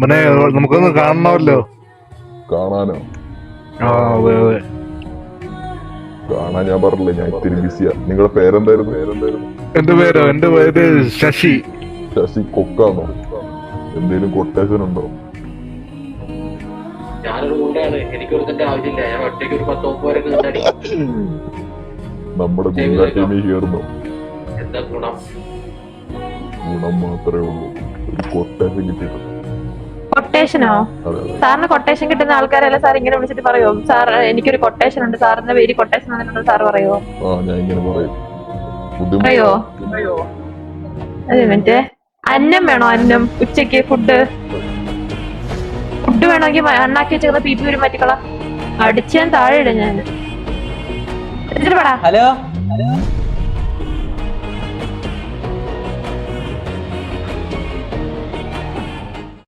മനെ നമുക്കൊന്ന് കാണണമല്ലോ. കാണാനോ? ആ അതെ അതെ. കാണാൻ ഞാൻ പറഞ്ഞില്ലേ, ഞാൻ ഇത്തിരി ബിസിയാ. നിങ്ങളുടെ പേരെന്തായിരുന്നു? എന്റെ പേര് ശശി. ശശി കൊക്കാണോ? എന്തേലും കൊട്ടേഷൻ ഉണ്ടോ? നമ്മുടെ ഗുണ്ടാ ടീമിൽ ചേർന്നോ? ഗുണം മാത്രമേ ഉള്ളൂ, ഒരു കൊട്ടേഷൻ കിട്ടിയിട്ടുണ്ട്. കൊട്ടേഷനോ? സാറിന് കൊട്ടേഷൻ കിട്ടുന്ന ആൾക്കാരല്ല സാർ ഇങ്ങനെ വിളിച്ചിട്ട് പറയോ സാർ എനിക്കൊരു കൊട്ടേഷൻ ഉണ്ട്, സാറിന്റെ പേര് കൊട്ടേഷൻ വന്നിട്ടുണ്ട് സാർ പറയോ? ആ ഞാൻ ഇങ്ങനെ പറയും. പറയോ? അതെ മറ്റേ അന്നം വേണോ? അന്നം ഉച്ചക്ക് ഫുഡ് വേണമെങ്കിൽ അണ്ണാക്കി വെച്ചിരുന്ന പി പി വരും മാറ്റിക്കളാം. അടിച്ചാൻ താഴെ ഇടും ഞാൻ. ഹലോ